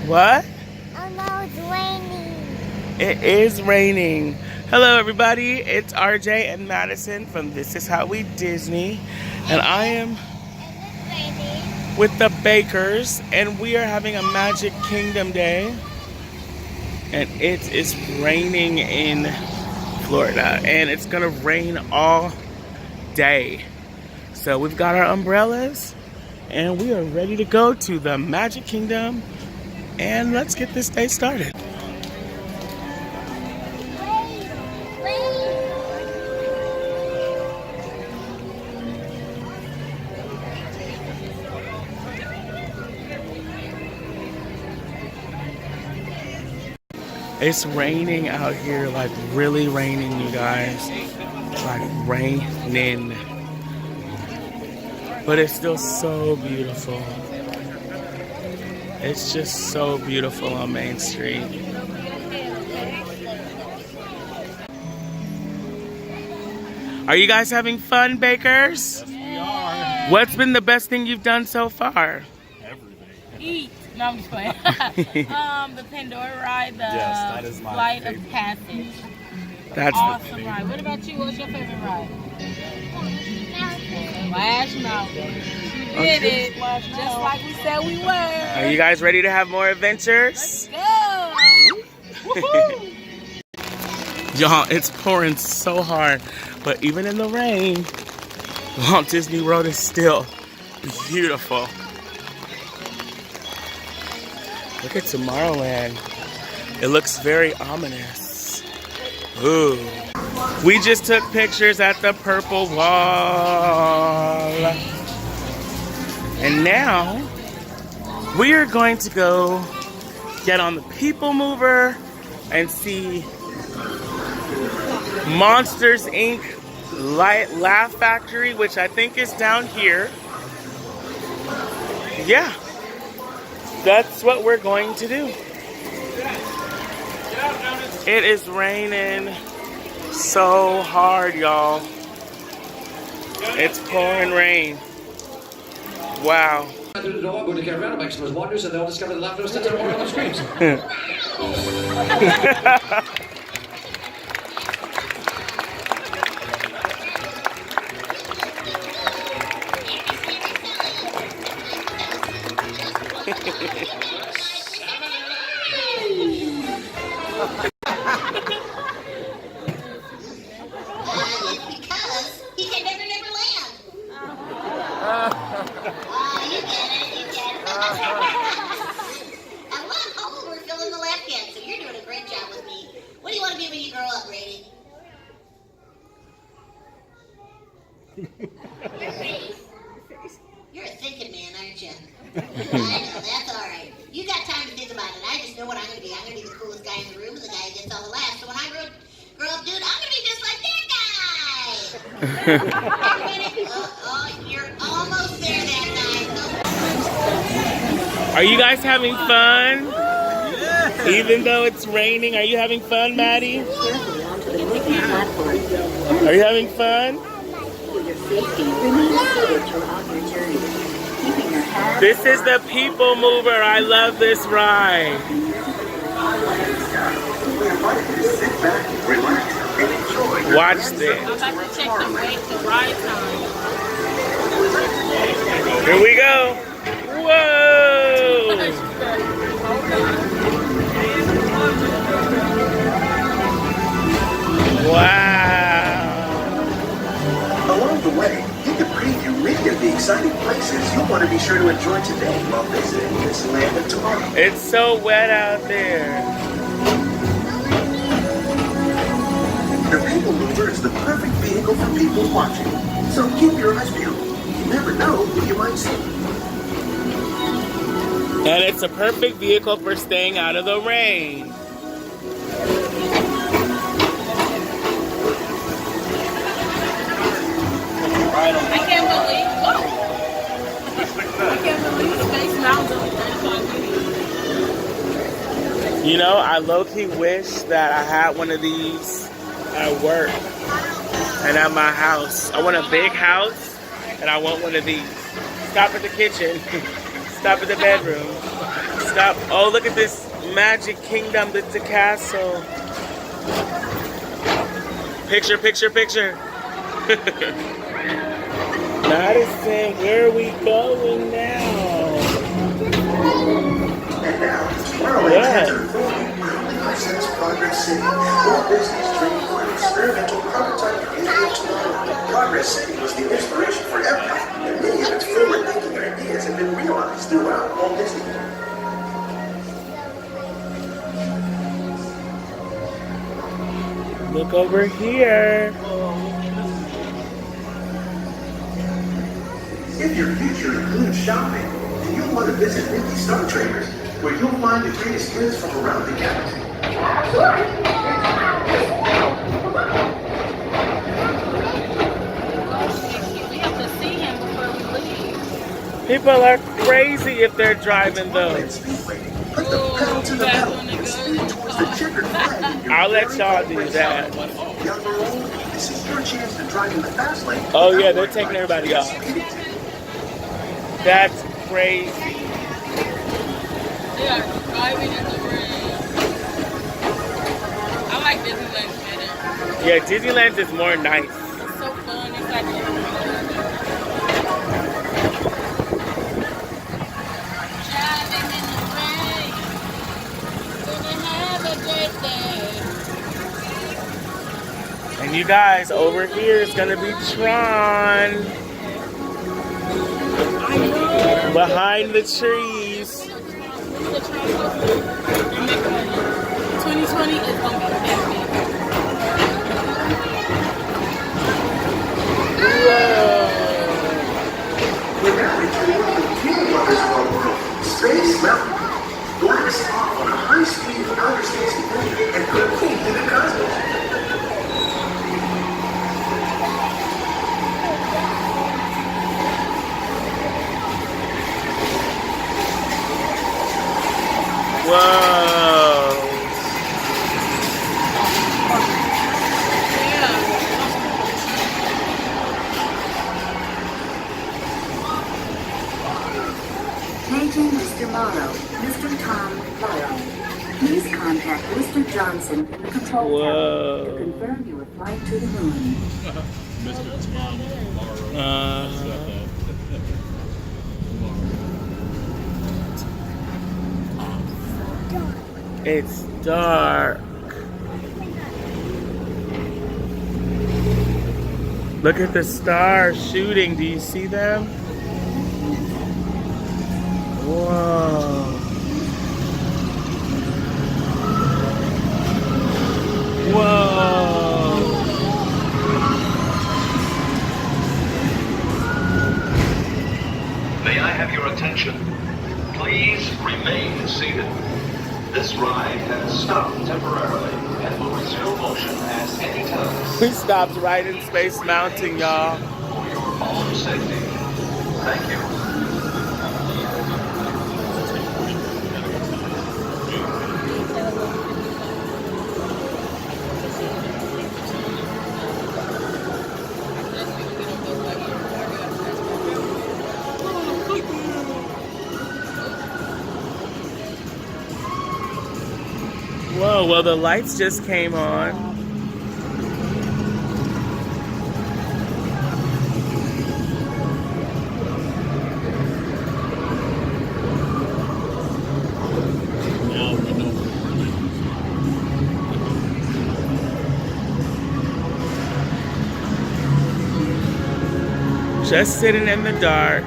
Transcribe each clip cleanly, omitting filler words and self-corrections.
What? Oh no, it's raining. It is raining. Hello everybody, it's RJ and Madison from This Is How We Disney. And I am And it's raining. with the Bakers and we are having a Magic Kingdom day. And it is raining in Florida and it's gonna rain all day. So we've got our umbrellas and we are ready to go to the Magic Kingdom. And let's get this day started. It's raining out here, like really raining, you guys. Like raining. But it's still so beautiful. It's just so beautiful on Main Street. Are you guys having fun, Bakers? Yes, we are. What's been the best thing you've done so far? Everything. Eat. No, I'm just playing. The Pandora ride, the Yes, that is my Flight favorite. of Passage. That's Awesome ride. What about you? What's your favorite ride? Splash Mountain. We did it. Just like we said we were. Are you guys ready to have more adventures? Go! Woohoo! Y'all, it's pouring so hard, but even in the rain, Walt Disney World is still beautiful. Look at Tomorrowland. It looks very ominous. Ooh. We just took pictures at the Purple Wall. And now, we are going to go get on the People Mover and see Monsters, Inc. Laugh Factory, which I think is down here. Yeah, that's what we're going to do. It is raining so hard, y'all. It's pouring rain. Wow. Through the door, go to Caravan, make some wonders, and they'll discover the laughter of the more on the screams. Because he said never, never land. You get it. And what a couple we're filling the left hand, so you're doing a great job with me. What do you want to be when you grow up, Brady? Your face. You're a thinking man, aren't you? I know, that's all right. You got time to think about it. I just know what I'm going to be. I'm going to be the coolest guy in the room and the guy who gets all the laughs. So when I grow up, dude, I'm going to be just like that guy. Everybody, you're almost there, that guy. Are you guys having fun? Even though it's raining, are you having fun, Maddie? Are you having fun? This is the People Mover. I love this ride. Watch this. I'm about to check the ride time. Here we go. Whoa! Wow. Along the way, you can preview many of the exciting places you'll want to be sure to enjoy today while visiting this land of tomorrow. It's so wet out there. The People Mover is the perfect vehicle for people watching. So keep your eyes peeled. You never know who you might see. And it's a perfect vehicle for staying out of the rain. I can't believe. I can't believe Space Mountain is 35 minutes. You know, I low-key wish that I had one of these at work and at my house. I want a big house and I want one of these. Stop at the kitchen, stop at the bedroom, stop. Oh, look at this Magic Kingdom, the castle. Picture, picture, picture. Madison, where are we going now? And now, Tomorrowland Center proudly presents Progress City, Walt Disney's dream for an experimental prototype community of tomorrow. Progress City was the inspiration for Epcot, and many of its forward-thinking ideas have been realized throughout Walt Disney World. Look over here. If your future includes shopping, then you'll want to visit Mindy Star Traders, where you'll find the greatest goods from around the galaxy. We have to see him before we leave. People are crazy if they're driving those. Speedway. Put the pedal to the metal and speed towards the checkered flag in your I'll let very y'all own do race. that. Young or old, this is your chance to drive in the fast lane. Oh, yeah, without they're worrying taking about everybody off. speeding. That's crazy. They are driving in the rain. I like Disneyland better. Yeah, Disneyland is more nice. It's so fun. It's like driving in the rain. Gonna have a great day. And you guys, over here is gonna be Tron. Behind the trees. 2020 is gonna be epic. We're now entering one of the few wonders of our world, Space Mountain. Glide us off on a high-speed outer space adventure and quickly to the cosmos. Whoa. Paging Mr. Morrow, Mr. Tom Morrow. Please contact Mr. Johnson in the control Whoa. tower to confirm your flight to the moon. It's dark. Look at the stars shooting. Do you see them? Whoa. Whoa. May I have your attention? Please remain seated. This ride has stopped temporarily and will resume motion at any time. We stopped right in Space Mountain, y'all. For your own safety. Thank you. Whoa, well, the lights just came on. Just sitting in the dark.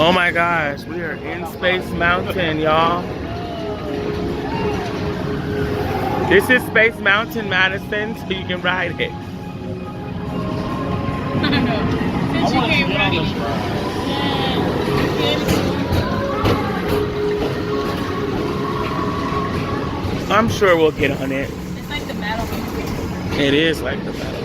Oh my gosh, we are in Space Mountain, y'all. This is Space Mountain, Madison, so you can ride it. Since you can't ride it. I'm sure we'll get on it. It's like the battle. It is like the battle.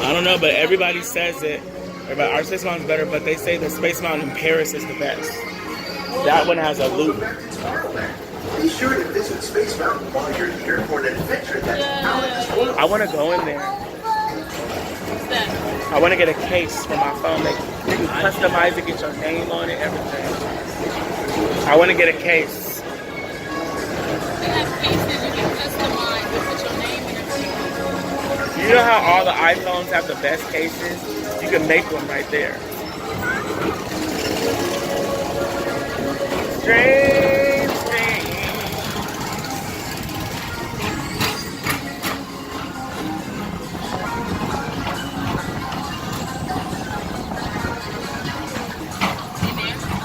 I don't know, but everybody says it. Our Space Mountain's better, but they say the Space Mountain in Paris is the best. That one has a loop. Be sure to visit Space Mountain while you're here for an adventure that's out of this world. I want to go in there. What's that? I want to get a case for my phone. You can customize it, get your name on it, everything. I want to get a case. They have cases you can customize. You put your name and everything. You know how all the iPhones have the best cases? You can make one right there. Strange thing.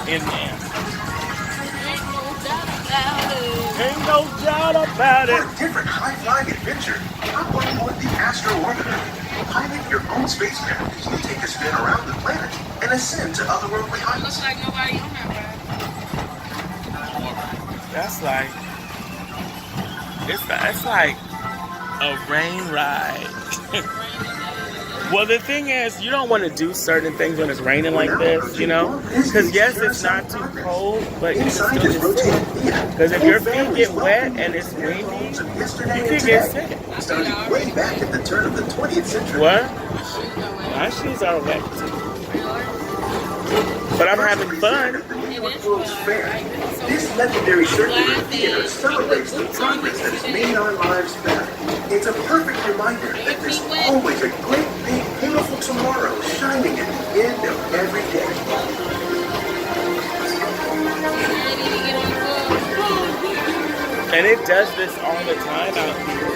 In there. Ain't no doubt about For it. a different high-flying adventure, hop on board the Astro Orbiter. Pilot your own spacecraft as you take a spin around the planet and ascend to otherworldly heights. Looks like nobody on that ride. That's like, it's like a rain ride. Well, the thing is, you don't want to do certain things when it's raining like this, you know? Because yes, it's not too cold, but you can still just sit. Because if your feet get wet and it's windy, you can get sick. Starting way back at the turn of the 20th century. What? My shoes are wet too. But I'm having fun. World's Fair. This legendary circular theater celebrates the progress that has made our lives better. It's a perfect reminder that there's always a great, big, beautiful tomorrow shining at the end of every day. And it does this all the time out here.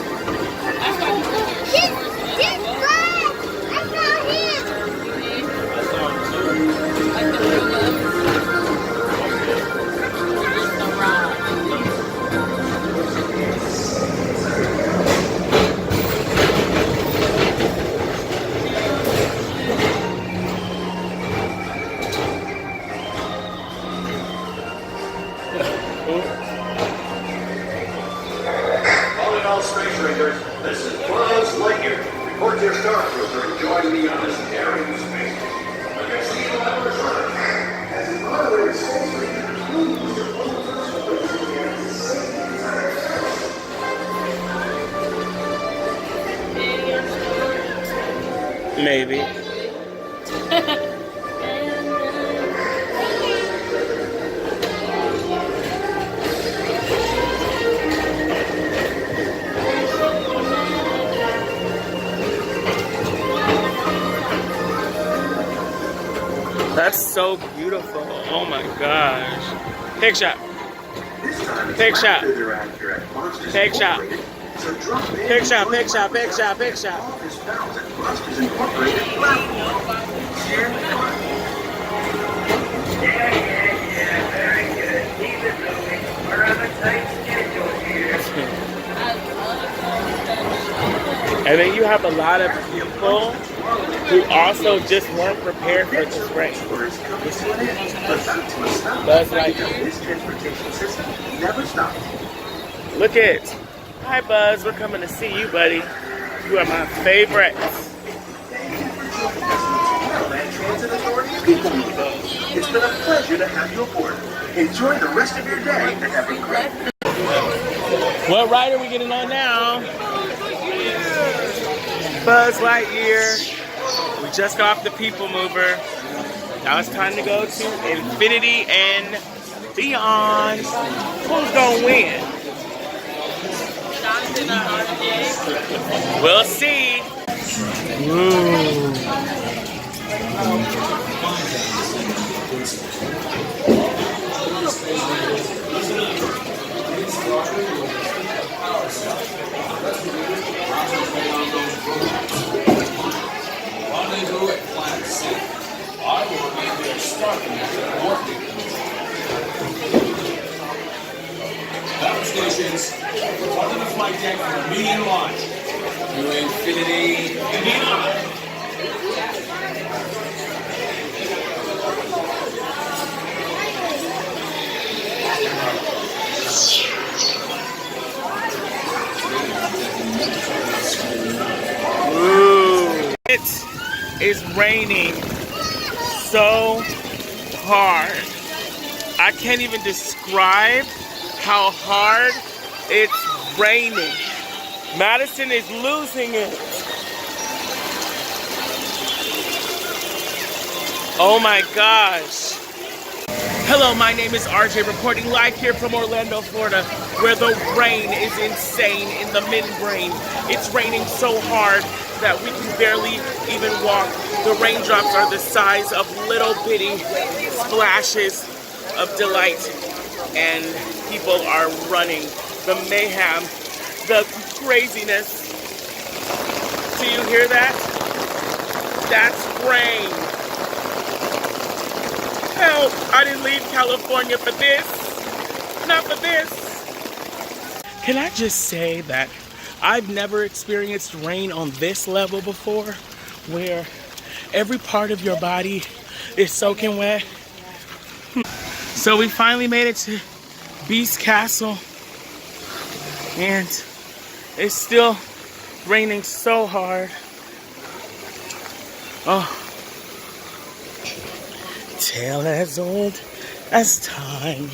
This guy! I saw him! Calling all space rangers, this is Buzz Lightyear. Report to your star cruiser and join me on this daring space. I can see you on the return. As an honorary space ranger, please report to Maybe. That's so beautiful. Oh my gosh. Pick shot. Pick shot. Pick shot. Pick shot, pick shot, pick shot, pick shot. And then you have a lot of people who also just weren't prepared for this rain. Buzz Lightyear. This transportation system never stops. Look it. Hi Buzz, we're coming to see you, buddy. You are my favorite. Maryland Transit Authority People Meeting. It's been a pleasure to have you aboard. Enjoy the rest of your day and have a great What ride are we getting on now? Buzz Lightyear. We just got off the People Mover. Now it's time to go to Infinity and Beyond. Who's gonna win? We'll see. Ooh. Rendezvous at Planet C. I will remain there starting after working. Battle stations, report to the flight deck for immediate launch. To Infinity and beyond. Ooh. It is raining so hard. I can't even describe how hard it's raining. Madison is losing it. Oh my gosh. Hello, my name is RJ, reporting live here from Orlando, Florida, where the rain is insane in the midbrain. It's raining so hard that we can barely even walk. The raindrops are the size of little bitty splashes of delight, and people are running. The mayhem, the craziness. Do you hear that? That's rain. Help! I didn't leave California for this. Not for this. Can I just say that I've never experienced rain on this level before, where every part of your body is soaking wet. So we finally made it to Beast Castle, and it's still raining so hard. Oh. Tale as old as time,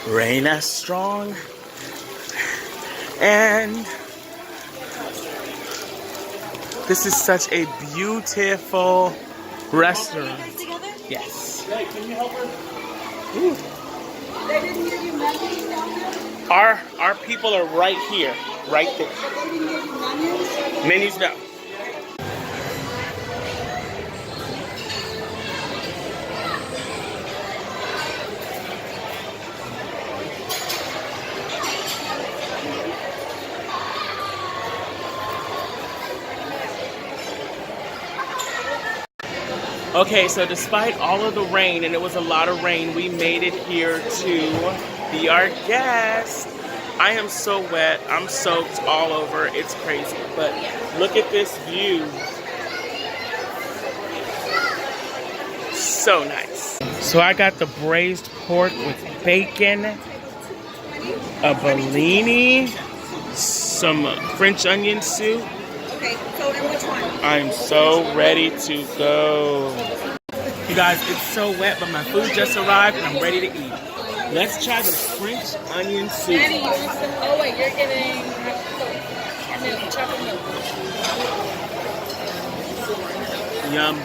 rain as strong, and this is such a beautiful restaurant. Yes. Hey, can you help her? Ooh. They didn't give you menus down there? Our people are right here, right there. But they didn't give you menus? Menus, no. Okay, so despite all of the rain, and it was a lot of rain, we made it here to be our guest. I am so wet. I'm soaked all over. It's crazy. But look at this view. So nice. So I got the braised pork with bacon, a Bellini, some French onion soup. Okay, so and which one? I'm so ready to go. You guys, it's so wet, but my food just arrived and I'm ready to eat. Let's try the French onion soup. Maddie, you want some? Oh wait, you're getting and then chocolate milk. Yum.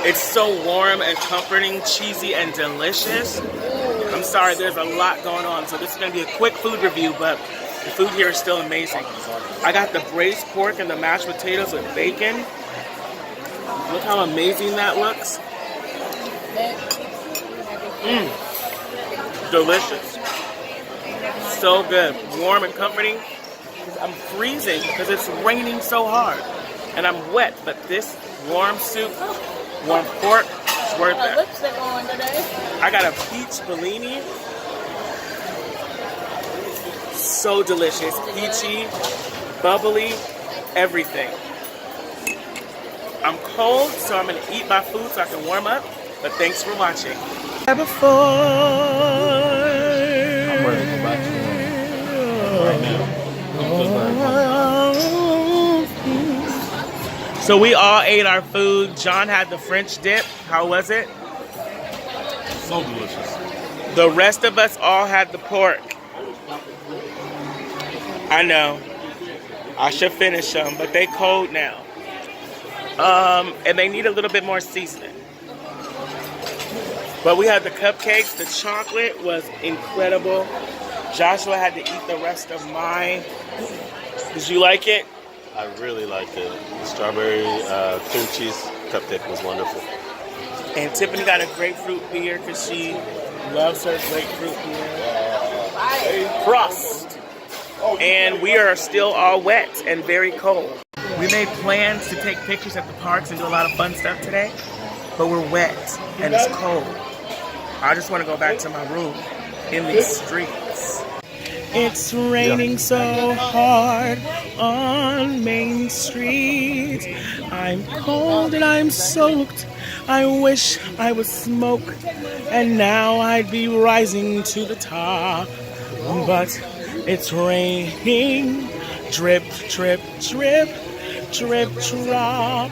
It's so warm and comforting, cheesy and delicious. I'm sorry, there's a lot going on, so this is going to be a quick food review, but the food here is still amazing. I got the braised pork and the mashed potatoes with bacon. Look how amazing that looks. Delicious. So good. Warm and comforting. I'm freezing because it's raining so hard. And I'm wet, but this warm soup, warm pork, it's worth it. Lipstick on today. I got a peach Bellini. So delicious. Peachy, bubbly, everything. I'm cold, so I'm going to eat my food so I can warm up. But thanks for watching. Before. I'm ready to go back to right now. So we all ate our food. John had the French dip. How was it? So delicious. The rest of us all had the pork. I know. I should finish them, but they cold now. And they need a little bit more seasoning. But we had the cupcakes. The chocolate was incredible. Joshua had to eat the rest of mine. Did you like it? I really liked it. The strawberry cream cheese cupcake was wonderful. And Tiffany got a grapefruit beer because she loves her grapefruit beer. Crust. And we are still all wet and very cold. We made plans to take pictures at the parks and do a lot of fun stuff today, but we're wet and it's cold. I just want to go back to my room in these streets. It's raining so hard on Main Street. I'm cold and I'm soaked. I wish I was smoke and now I'd be rising to the top. But it's raining. Drip, drip, drip, drip, drop.